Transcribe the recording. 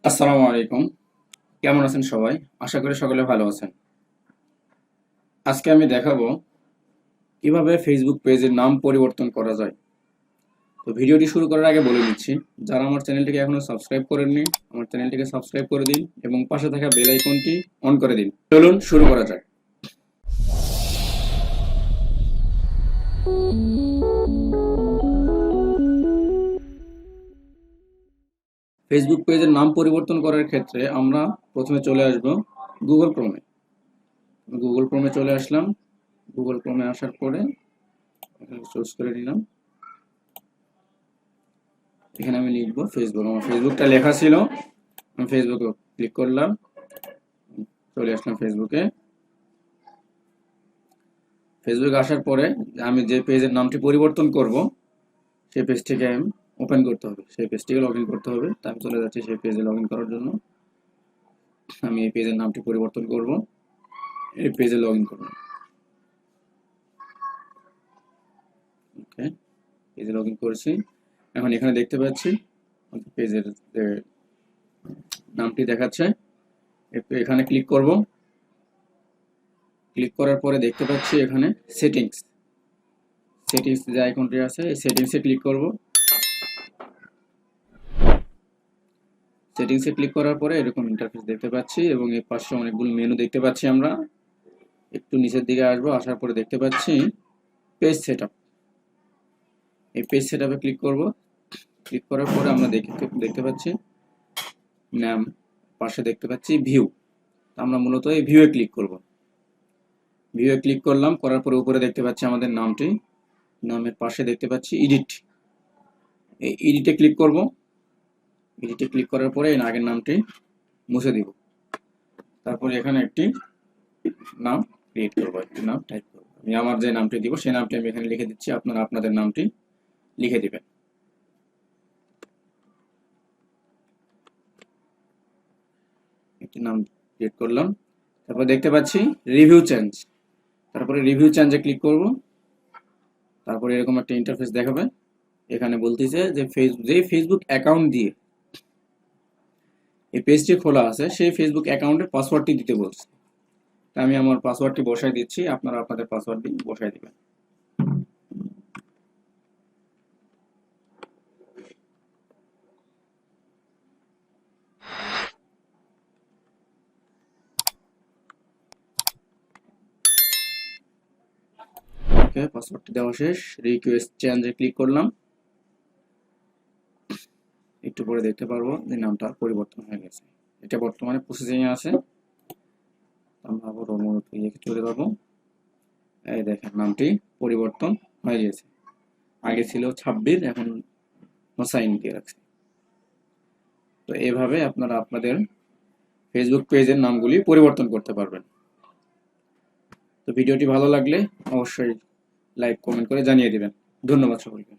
আসসালামু আলাইকুম। কেমন আছেন সবাই? আশা করি সকলে ভালো আছেন। আজকে আমি দেখাবো কিভাবে ফেসবুক পেজের নাম পরিবর্তন করা যায়। তো ভিডিওটি শুরু করার আগে বলে দিচ্ছি, যারা আমার চ্যানেলটিকে এখনো সাবস্ক্রাইব করেননি, আমার চ্যানেলটিকে সাবস্ক্রাইব করে দিন এবং পাশে থাকা বেল আইকনটি অন করে দিন। চলুন শুরু করা যাক। ফেসবুক পেজের নাম পরিবর্তন করার ক্ষেত্রে আমরা প্রথমে চলে আসব গুগল ক্রোমে। গুগল ক্রোমে চলে আসলাম। গুগল ক্রোমে আসার পরে এখানে সার্চ করে নিলাম। এখানে আমি লিখবো ফেসবুক। আমার ফেসবুকটা লেখা ছিল, আমি ফেসবুকে ক্লিক করলাম, চলে আসলাম ফেসবুকে। ফেসবুকে আসার পরে আমি যে পেজের নামটি পরিবর্তন করব সেই পেজটিকে আমি ওপেন করতে হবে, সেই পেজটিকে লগ ইন করতে হবে। তা আমি চলে যাচ্ছি সেই পেজে লগ ইন করার জন্য। আমি এই পেজের নামটি পরিবর্তন করব, এই পেজে লগ ইন করব। ওকে, পেজে লগ ইন করেছি। এখন এখানে দেখতে পাচ্ছি পেজের যে নামটি দেখাচ্ছে, এখানে ক্লিক করব। ক্লিক করার পরে দেখতে পাচ্ছি এখানে সেটিংস যে আইকনটি আছে, এই সেটিংসে ক্লিক করব। সেটিংসে ক্লিক করার পরে এরকম ইন্টারফেস দেখতে পাচ্ছি এবং এর পাশে অনেকগুলো মেনু দেখতে পাচ্ছি। আমরা একটু নিচের দিকে আসবো, আসার পরে দেখতে পাচ্ছি পেজ সেটআপ। এই পেজ সেটআপে ক্লিক করব। ক্লিক করার পরে আমরা দেখতে পাচ্ছি নাম, পাশে দেখতে পাচ্ছি ভিউ। আমরা মূলত এই ভিউয়ে ক্লিক করব। ভিউয়ে ক্লিক করলাম, করার পরে উপরে দেখতে পাচ্ছি আমাদের নামটি, নামের পাশে দেখতে পাচ্ছি এডিট। এই এডিটে ক্লিক করব। এডিটে ক্লিক করার পরে এই আগের নামটি মুছে দিব। তারপরে এখানে একটি নাম ক্রিয়েট করবো, একটি নাম টাইপ করবো। আমি আমার যে নামটি দিব সেই নামটি আমি এখানে লিখে দিচ্ছি, আপনারা আপনাদের নামটি লিখে দিবেন। একটি নাম ক্রিয়েট করলাম। তারপর দেখতে পাচ্ছি রিভিউ চেঞ্জ। তারপরে রিভিউ চেঞ্জে ক্লিক করব। তারপরে এরকম একটা ইন্টারফেস দেখাবে। এখানে বলতেছে যে ফেসবুক অ্যাকাউন্ট দিয়ে এই পেজটি খোলা আছে সেই ফেসবুক অ্যাকাউন্টের পাসওয়ার্ডটি দিতে বলছে। তা আমি আমার পাসওয়ার্ডটি বসাই দিচ্ছি, আপনারা আপনাদের পাসওয়ার্ডটি বসাই দিবেন। ওকে, পাসওয়ার্ডটি দেওয়া শেষ। রিকোয়েস্ট চেঞ্জে ক্লিক করলাম। একটু পরে দেখতে পারবো যে নামটা পরিবর্তন হয়ে গেছে। এটা বর্তমানে প্রসেসিং এ আছে। আমরা আবার অনুরোধ চলে যাবো। এই দেখেন নামটি পরিবর্তন হয়ে গেছে। আগে ছিল 26, এখন হোসাইন দিয়ে রাখছে। তো এইভাবে আপনারা আপনাদের ফেসবুক পেজের নামগুলি পরিবর্তন করতে পারবেন। তো ভিডিওটি ভালো লাগলে অবশ্যই লাইক কমেন্ট করে জানিয়ে দিবেন। ধন্যবাদ সকলকে।